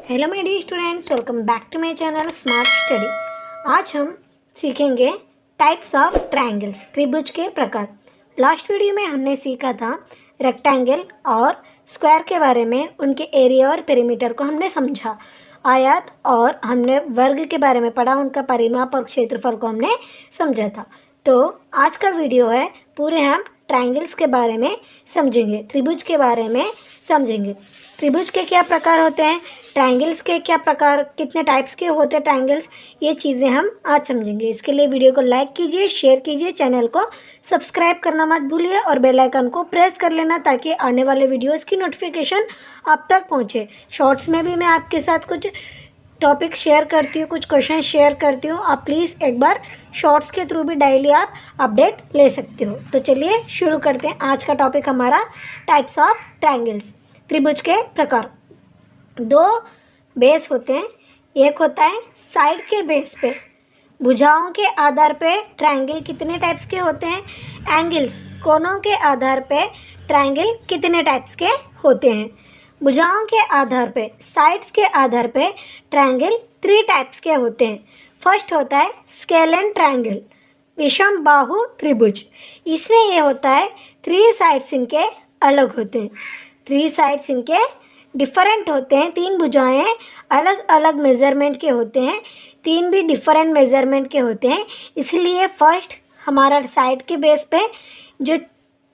Hello my dear students, welcome back to my channel smart study. आज हम सीखेंगे types of triangles, त्रिभुज के प्रकार। लास्ट वीडियो में हमने सीखा था रेक्टेंगल और स्क्वायर के बारे में, उनके एरिया और पेरीमीटर को हमने समझा। आयत और हमने वर्ग के बारे में पढ़ा, उनका परिमाप और क्षेत्रफल को हमने समझा था। तो आज का वीडियो है पूरे हम ट्रायंगल्स के बारे में समझेंगे, त्रिभुज के बारे में समझेंगे। त्रिभुज के क्या प्रकार होते हैं, ट्रायंगल्स के क्या प्रकार, कितने टाइप्स के होते हैं ट्रायंगल्स, ये चीज़ें हम आज समझेंगे। इसके लिए वीडियो को लाइक कीजिए, शेयर कीजिए, चैनल को सब्सक्राइब करना मत भूलिए और बेल आइकन को प्रेस कर लेना ताकि आने वाले वीडियोस की नोटिफिकेशन आप तक पहुंचे। शॉर्ट्स में भी मैं आपके साथ कुछ टॉपिक शेयर करती हूँ, कुछ क्वेश्चन शेयर करती हूँ। आप प्लीज़ एक बार शॉर्ट्स के थ्रू भी डेली आप अपडेट ले सकते हो। तो चलिए शुरू करते हैं। आज का टॉपिक हमारा टाइप्स ऑफ ट्रायंगल्स, त्रिभुज के प्रकार। दो बेस होते हैं, एक होता है साइड के बेस पे। भुजाओं के आधार पे ट्रायंगल कितने टाइप्स के होते हैं, एंगल्स कोनों के आधार पे ट्रायंगल कितने टाइप्स के होते हैं। भुजाओं के आधार पे, साइड्स के आधार पे ट्रायंगल 3 टाइप्स के होते हैं। फर्स्ट होता है स्केलेन ट्रायंगल, विषम बाहु त्रिभुज। इसमें ये होता है 3 साइड्स इनके अलग होते हैं, 3 साइड्स इनके डिफरेंट होते हैं। 3 भुजाएं अलग अलग मेज़रमेंट के होते हैं, 3 भी डिफरेंट मेज़रमेंट के होते हैं। इसलिए फर्स्ट हमारा साइड के बेस पे जो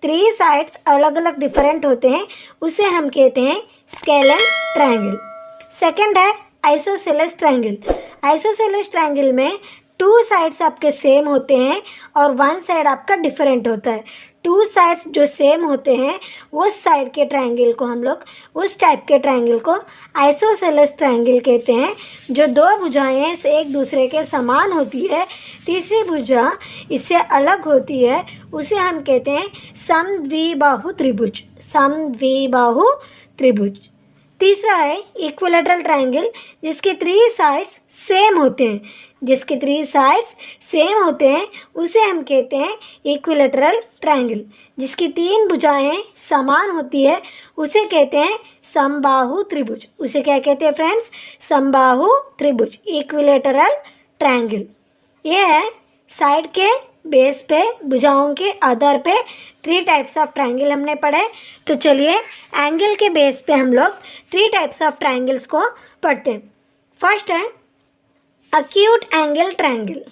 3 साइड्स अलग अलग डिफरेंट होते हैं उसे हम कहते हैं स्केलेन ट्रायंगल। सेकंड है आइसोसेलेस ट्रायंगल। आइसोसेलेस ट्रायंगल में 2 साइड्स आपके सेम होते हैं और 1 साइड आपका डिफरेंट होता है। 2 साइड्स जो सेम होते हैं उस साइड के ट्रायंगल को हम लोग, उस टाइप के ट्रायंगल को आइसोसेलेस ट्रायंगल कहते हैं। जो 2 भुजाएं एक दूसरे के समान होती है, तीसरी भुजा इससे अलग होती है, उसे हम कहते हैं समद्विबाहु त्रिभुज। समद्विबाहु त्रिभुज। तीसरा है इक्विलैटरल ट्रायंगल, जिसके 3 साइड्स सेम होते हैं, जिसके 3 साइड्स सेम होते हैं उसे हम कहते हैं इक्विलैटरल ट्रायंगल। जिसकी 3 भुजाएं समान होती है उसे कहते हैं समबाहु त्रिभुज। उसे क्या कहते हैं फ्रेंड्स, समबाहु त्रिभुज, इक्विलैटरल ट्रायंगल। ये है साइड के बेस पे, भुजाओं के आधार पे 3 टाइप्स ऑफ ट्रायंगल हमने पढ़े। तो चलिए एंगल के बेस पे हम लोग 3 टाइप्स ऑफ ट्रायंगल्स को पढ़ते हैं। फर्स्ट है acute angle triangle.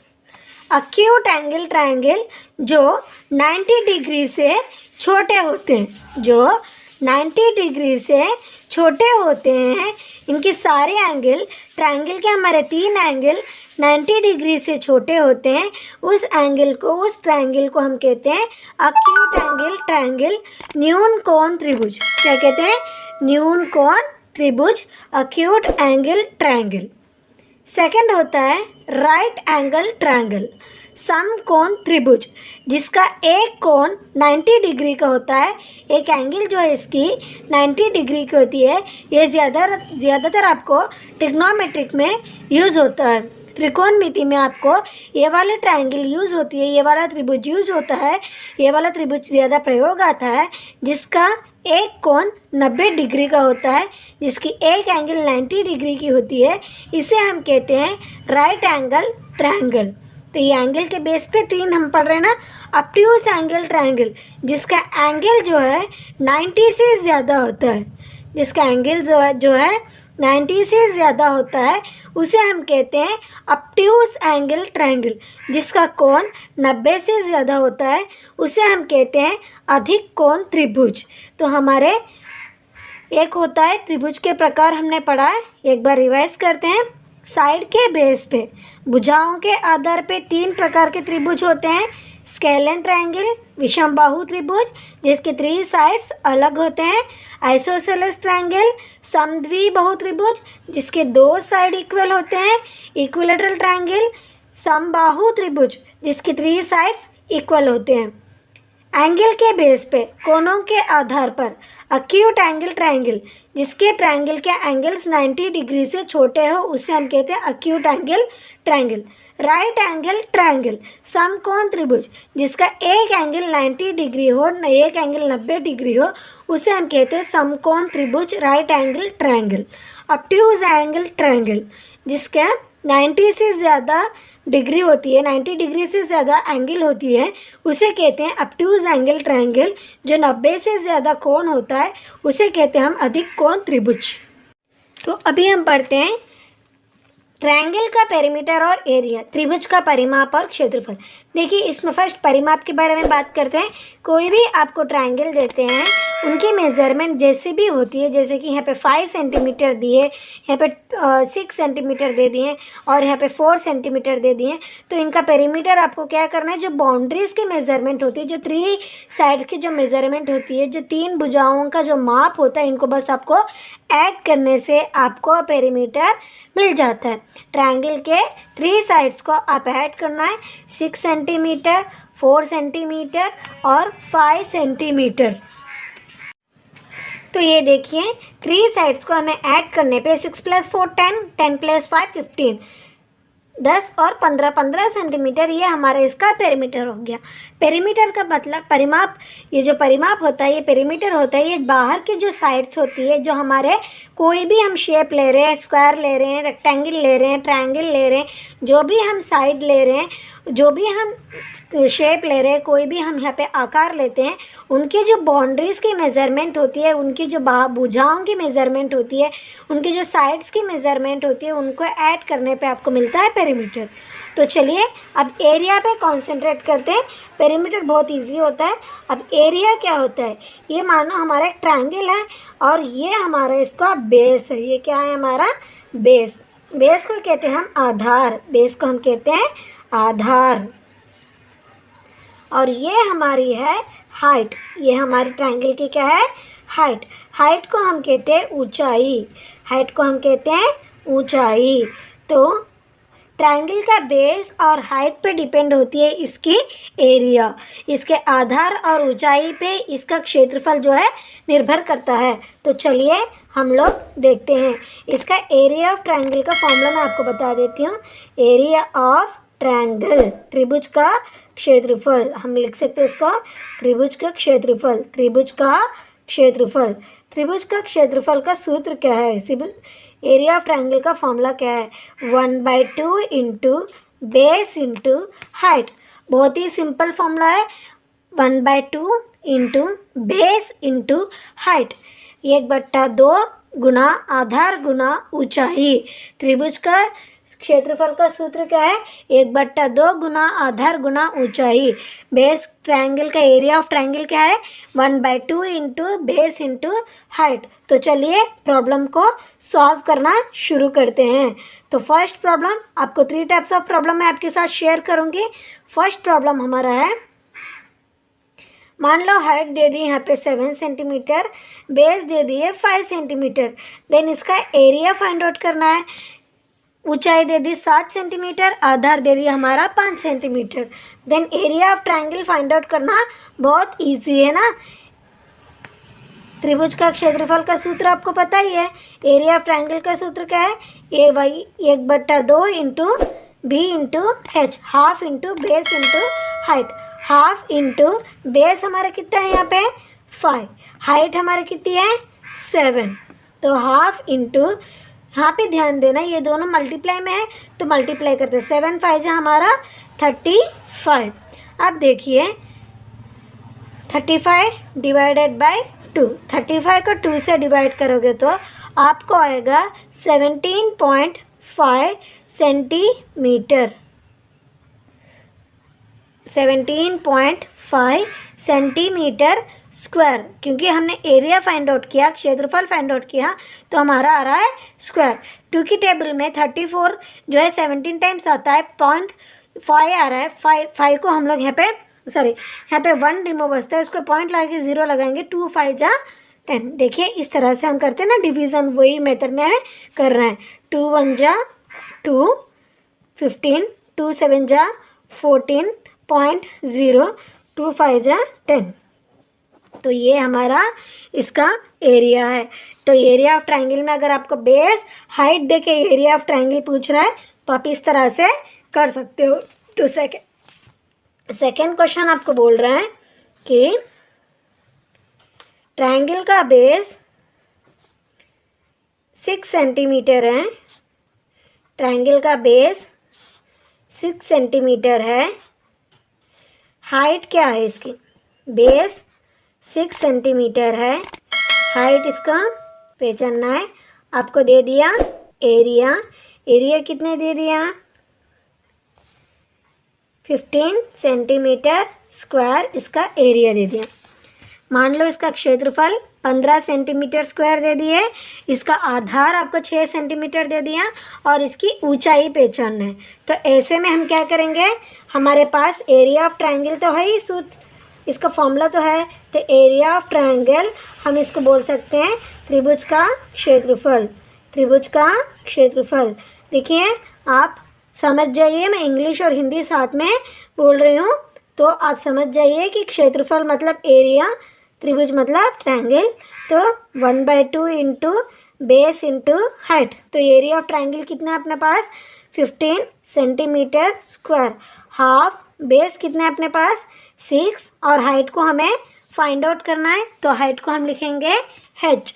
Acute angle triangle जो 90 डिग्री से छोटे होते हैं, जो 90 डिग्री से छोटे होते हैं। इनके सारे एंगल, ट्रायंगल के हमारे 3 एंगल 90 डिग्री से छोटे होते हैं। उस एंगल को, उस ट्रायंगल को हम कहते हैं अक्यूट एंगल ट्रायंगल, न्यून कोण त्रिभुज। क्या कहते हैं, न्यून कोण त्रिभुज, अक्यूट एंगल ट्रायंगल। सेकंड होता है राइट एंगल ट्रायंगल, समकोण त्रिभुज, जिसका एक कोण 90 डिग्री का होता है। एक एंगल जो है इसकी 90 डिग्री की होती है। ये ज़्यादातर आपको ट्रिग्नोमेट्रिक में यूज़ होता है, त्रिकोणमिति में आपको ये वाले ट्रायंगल यूज़ होती है, ये वाला त्रिभुज यूज़ होता है। ये वाला त्रिभुज ज़्यादा प्रयोग आता है, जिसका एक कोण 90 डिग्री का होता है, जिसकी एक एंगल 90 डिग्री की होती है। इसे हम कहते हैं राइट एंगल ट्रायंगल। तो ये एंगल के बेस पे 3 हम पढ़ रहे हैं ना। ऑब्ट्यूज एंगल ट्रायंगल, जिसका एंगल जो है 90 से ज़्यादा होता है, जिसका एंगल जो है 90 से ज़्यादा होता है, उसे हम कहते हैं ऑब्ट्यूज एंगल ट्रायंगल। जिसका कोण 90 से ज़्यादा होता है उसे हम कहते हैं अधिक कोण त्रिभुज। तो हमारे एक होता है त्रिभुज के प्रकार हमने पढ़ा है, एक बार रिवाइज करते हैं। साइड के बेस पे, भुजाओं के आधार पे 3 प्रकार के त्रिभुज होते हैं। स्केलेन ट्रायंगल, विषम बाहु त्रिभुज, जिसके 3 साइड्स अलग होते हैं। आइसोसेलेस ट्रायंगल, समद्विबाहु त्रिभुज, जिसके 2 साइड इक्वल होते हैं। इक्विलैटरल ट्रायंगल, समबाहु त्रिभुज, जिसके 3 साइड्स इक्वल होते हैं। एंगल के बेस पे कोनों के आधार पर अक्यूट एंगल ट्रायंगल, जिसके ट्रायंगल के एंगल्स 90 डिग्री से छोटे हो उसे हम कहते हैं acute angle triangle. Right angle triangle, समकोण त्रिभुज, जिसका एक एंगल 90 डिग्री हो, एक एंगल 90 डिग्री हो, उसे हम कहते हैं समकोण त्रिभुज, right angle triangle. Obtuse angle triangle, जिसका 90 से ज़्यादा डिग्री होती है, 90 डिग्री से ज़्यादा एंगल होती है, उसे कहते हैं ऑब्ट्यूज एंगल ट्रायंगल। जो 90 से ज़्यादा कोण होता है उसे कहते हैं हम अधिक कोण त्रिभुज। तो अभी हम पढ़ते हैं ट्रायंगल का पेरीमीटर और एरिया, त्रिभुज का परिमाप और क्षेत्रफल। देखिए, इसमें फर्स्ट परिमाप के बारे में बात करते हैं। कोई भी आपको ट्रायंगल देते हैं, उनकी मेज़रमेंट जैसे भी होती है, जैसे कि यहाँ पे 5 सेंटीमीटर दिए, यहाँ पे 6 सेंटीमीटर दे दिए और यहाँ पे 4 सेंटीमीटर दे दिए, तो इनका पेरीमीटर आपको क्या करना है, जो बाउंड्रीज़ की मेज़रमेंट होती है, जो 3 साइड की जो मेज़रमेंट होती है, जो 3 भुजाओं का जो माप होता है, इनको बस आपको ऐड करने से आपको पेरीमीटर मिल जाता है। ट्रायंगल के 3 साइड्स को आप ऐड करना है, 6 सेंटीमीटर, 4 सेंटीमीटर और 5 सेंटीमीटर। तो ये देखिए, 3 साइड्स को हमें ऐड करने पे 6 + 4 10, 10 + 5 15, 10 और 15 15 सेंटीमीटर, ये हमारा इसका पेरीमीटर हो गया। पेरीमीटर का मतलब परिमाप, ये जो परिमाप होता है, ये पेरीमीटर होता है, ये बाहर की जो साइड्स होती है, जो हमारे कोई भी हम शेप ले रहे हैं, स्क्वायर ले रहे हैं, रेक्टेंगल ले रहे हैं, ट्रायंगल ले रहे हैं, जो भी हम साइड ले रहे हैं, जो भी हम शेप ले रहे हैं, कोई भी हम यहाँ पे आकार लेते हैं, उनकी जो बाउंड्रीज़ की मेज़रमेंट होती है, उनकी जो भुजाओं की मेज़रमेंट होती है, उनकी जो साइड्स की मेज़रमेंट होती है, उनको ऐड करने पे आपको मिलता है पेरीमीटर। तो चलिए अब एरिया पे कॉन्सेंट्रेट करते हैं। पेरीमीटर बहुत इजी होता है। अब एरिया क्या होता है, ये मानो हमारा एक ट्रायंगल है और ये हमारा इसका बेस है। ये क्या है, हमारा बेस। बेस को कहते हैं हम आधार, बेस को हम कहते हैं आधार। और ये हमारी है हाइट, ये हमारे ट्रायंगल की क्या है, हाइट। हाइट को हम कहते हैं ऊंचाई, हाइट को हम कहते हैं ऊंचाई। तो ट्रायंगल का बेस और हाइट पे डिपेंड होती है इसकी एरिया, इसके आधार और ऊंचाई पे इसका क्षेत्रफल जो है निर्भर करता है। तो चलिए हम लोग देखते हैं इसका एरिया ऑफ ट्रायंगल का फॉर्मूला मैं आपको बता देती हूँ। एरिया ऑफ ट्रायंगल, त्रिभुज का क्षेत्रफल, हम लिख सकते हैं इसको त्रिभुज का क्षेत्रफल, त्रिभुज का क्षेत्रफल। त्रिभुज का क्षेत्रफल का सूत्र क्या है, एरिया ऑफ ट्रायंगल का फॉर्मूला क्या है, 1/2 इंटू बेस इंटू हाइट। बहुत ही सिंपल फॉर्मूला है, 1/2 इंटू बेस इंटू हाइट, 1/2 गुना आधार गुना ऊंचाई। त्रिभुज का क्षेत्रफल का सूत्र क्या है, 1/2 गुना आधार गुना ऊंचाई। बेस ट्रायंगल का एरिया ऑफ ट्रायंगल क्या है, 1/2 इंटू बेस इंटू हाइट। तो चलिए प्रॉब्लम को सॉल्व करना शुरू करते हैं। तो फर्स्ट प्रॉब्लम, आपको 3 टाइप्स ऑफ प्रॉब्लम मैं आपके साथ शेयर करूंगी। फर्स्ट प्रॉब्लम हमारा है, मान लो हाइट दे दी यहाँ पे 7 सेंटीमीटर, बेस दे दी है 5 सेंटीमीटर, देन इसका एरिया फाइंड आउट करना है। ऊंचाई दे दी 7 सेंटीमीटर, आधार दे दिया हमारा 5 centimetre. Then area of triangle find out करना बहुत इजी है ना। त्रिभुज का क्षेत्रफल का सूत्र आपको पता ही है। एरिया ऑफ ट्रायंगल का सूत्र क्या है, A/1/2 into B into H, half into base into height. Half into base हमारा कितना है यहाँ पे 5, हाइट हमारी कितनी है 7। तो हाफ इंटू, यहाँ पे ध्यान देना ये दोनों मल्टीप्लाई में है तो मल्टीप्लाई करते हैं, 7 5 हमारा 35। अब देखिए 35 डिवाइडेड बाय 2, 35 को 2 से डिवाइड करोगे तो आपको आएगा 17.5 सेंटीमीटर, 17.5 सेंटीमीटर स्क्वायर। क्योंकि हमने एरिया फाइंड आउट किया, क्षेत्रफल फाइंड आउट किया, तो हमारा आ रहा है स्क्वायर। 2 की टेबल में 34 जो है 17 टाइम्स आता है, 0.5 आ रहा है। 5 को हम लोग यहाँ पे यहाँ पे 1 रिमूव बचता है, उसको पॉइंट लगा के 0 लगाएंगे, 2 5 जा 10। देखिए इस तरह से हम करते हैं ना डिवीज़न, वही मेथड में हमें करना है। 2 1 जा 2, 15, 2 7 जा 14.0, 2 5 जा 10। तो ये हमारा इसका एरिया है। तो एरिया ऑफ ट्रायंगल में अगर आपको बेस हाइट देके एरिया ऑफ ट्रायंगल पूछ रहा है तो आप इस तरह से कर सकते हो। तो सेकेंड क्वेश्चन आपको बोल रहा है कि ट्रायंगल का बेस 6 सेंटीमीटर है। ट्रायंगल का बेस 6 सेंटीमीटर है। हाइट क्या है इसकी? बेस 6 सेंटीमीटर है। हाइट इसका पहचानना है। आपको दे दिया एरिया। एरिया कितने दे दिया? 15 सेंटीमीटर स्क्वायर इसका एरिया दे दिया। मान लो इसका क्षेत्रफल 15 सेंटीमीटर स्क्वायर दे दिए। इसका आधार आपको 6 सेंटीमीटर दे दिया और इसकी ऊंचाई पहचानना है। तो ऐसे में हम क्या करेंगे, हमारे पास एरिया ऑफ ट्रायंगल तो है ही, सूत्र इसका फॉर्मूला तो है। तो एरिया ऑफ ट्रायंगल हम इसको बोल सकते हैं त्रिभुज का क्षेत्रफल। त्रिभुज का क्षेत्रफल। देखिए आप समझ जाइए, मैं इंग्लिश और हिंदी साथ में बोल रही हूँ तो आप समझ जाइए कि क्षेत्रफल मतलब एरिया, त्रिभुज मतलब ट्रायंगल। तो 1/2 इंटू बेस इंटू हाइट। तो एरिया ऑफ ट्रायंगल कितना है अपने पास? 15 सेंटीमीटर स्क्वायर। हाफ बेस कितना है अपने पास? 6 और हाइट को हमें फाइंड आउट करना है। तो हाइट को हम लिखेंगे h।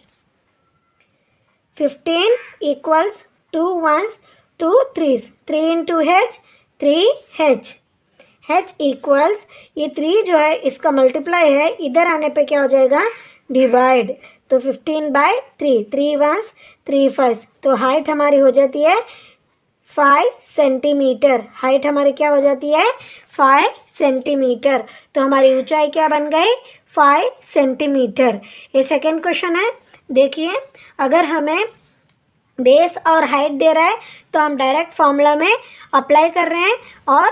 15 equals 2 1s 2 3s 3 into h 3h। h equals ये 3 जो है इसका मल्टीप्लाई है, इधर आने पे क्या हो जाएगा? डिवाइड। तो 15/3 3 1s 3 5। तो हाइट हमारी हो जाती है 5 सेंटीमीटर। हाइट हमारी क्या हो जाती है? 5 सेंटीमीटर। तो हमारी ऊंचाई क्या बन गई? 5 सेंटीमीटर। ये सेकेंड क्वेश्चन है। देखिए अगर हमें बेस और हाइट दे रहा है तो हम डायरेक्ट फॉर्मूला में अप्लाई कर रहे हैं और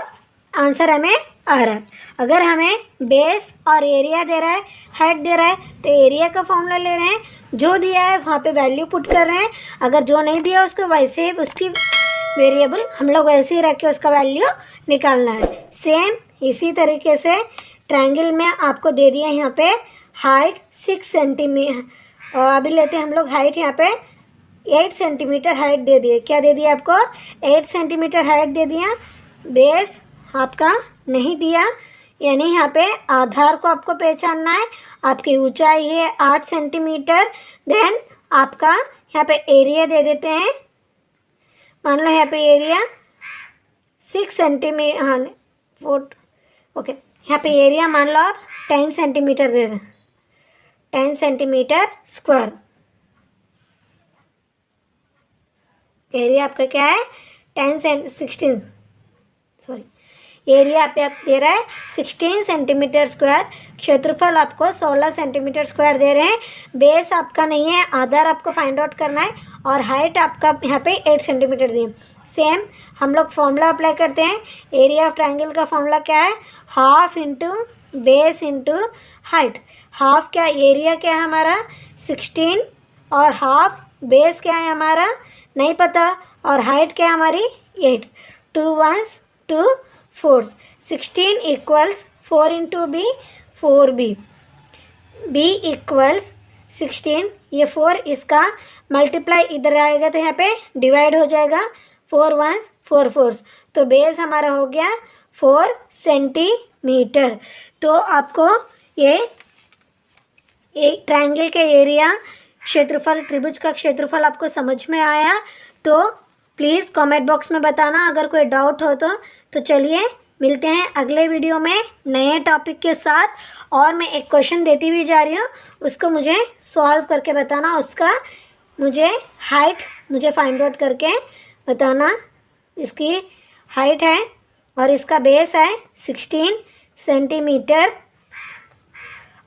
आंसर हमें आ रहा है। अगर हमें बेस और एरिया दे रहा है, हाइट दे रहा है, तो एरिया का फॉर्मूला ले रहे हैं। जो दिया है वहाँ पे वैल्यू पुट कर रहे हैं। अगर जो नहीं दिया उसको वैसे ही उसकी वेरिएबल हम लोग वैसे ही रख के उसका वैल्यू निकालना है। सेम इसी तरीके से ट्रायंगल में आपको दे दिया यहाँ पे हाइट 6 सेंटीमीटर और अभी लेते हैं हम लोग हाइट यहाँ पे 8 सेंटीमीटर हाइट दे दिए। क्या दे दिया आपको? 8 सेंटीमीटर हाइट दे दिया। बेस आपका नहीं दिया, यानी यहाँ पे आधार को आपको पहचानना है। आपकी ऊंचाई है 8 सेंटीमीटर। देन आपका यहाँ पे एरिया दे देते हैं। मान लो यहाँ पे एरिया 6 सेंटीमीटर, हाँ ओके, यहाँ पे एरिया मान लो आप 10 सेंटीमीटर दे रहे हैं, 10 सेंटीमीटर स्क्वायर। एरिया आपका क्या है? 16 सॉरी, एरिया आप दे रहा है 16 सेंटीमीटर स्क्वायर। क्षेत्रफल आपको 16 सेंटीमीटर स्क्वायर दे रहे हैं। बेस आपका नहीं है, आधार आपको फाइंड आउट करना है और हाइट आपका यहाँ पे 8 सेंटीमीटर दिए। सेम हम लोग फॉर्मूला अप्लाई करते हैं। एरिया ऑफ ट्रायंगल का फॉर्मूला क्या है? Half into base into height. Half क्या एरिया क्या है हमारा? 16 और हाफ बेस क्या है हमारा? नहीं पता। और हाइट क्या है हमारी? 8। 2 1s 2 4s 16 equals 4 into B 4b। b equals 16, ये 4 इसका मल्टीप्लाई इधर आएगा तो यहाँ पे डिवाइड हो जाएगा। 4 1s 4 4s। तो बेस हमारा हो गया 4 सेंटीमीटर। तो आपको ये एक ट्रायंगल के एरिया, क्षेत्रफल, त्रिभुज का क्षेत्रफल आपको समझ में आया तो प्लीज़ कमेंट बॉक्स में बताना। अगर कोई डाउट हो तो चलिए मिलते हैं अगले वीडियो में नए टॉपिक के साथ। और मैं एक क्वेश्चन देती हुई जा रही हूँ, उसको मुझे सॉल्व करके बताना। उसका मुझे हाइट मुझे फाइंड आउट करके बताना। इसकी हाइट है और इसका बेस है 16 सेंटीमीटर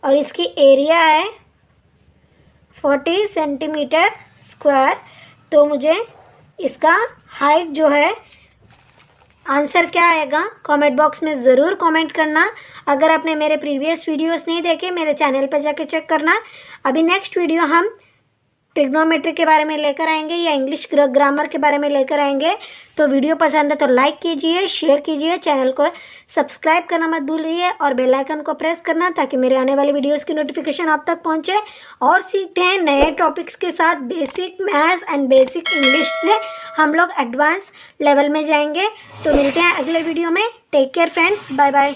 और इसकी एरिया है 40 सेंटीमीटर स्क्वायर। तो मुझे इसका हाइट जो है आंसर क्या आएगा कमेंट बॉक्स में ज़रूर कमेंट करना। अगर आपने मेरे प्रीवियस वीडियोस नहीं देखे मेरे चैनल पर जाके चेक करना। अभी नेक्स्ट वीडियो हम ट्रिग्नोमेट्री के बारे में लेकर आएंगे या इंग्लिश ग्रामर के बारे में लेकर आएंगे। तो वीडियो पसंद है तो लाइक कीजिए, शेयर कीजिए, चैनल को सब्सक्राइब करना मत भूलिए और बेल आइकन को प्रेस करना ताकि मेरे आने वाले वीडियोस की नोटिफिकेशन आप तक पहुंचे। और सीखते हैं नए टॉपिक्स के साथ। Basic maths and basic English से हम लोग एडवांस लेवल में जाएंगे। तो मिलते हैं अगले वीडियो में। Take care friends, bye bye.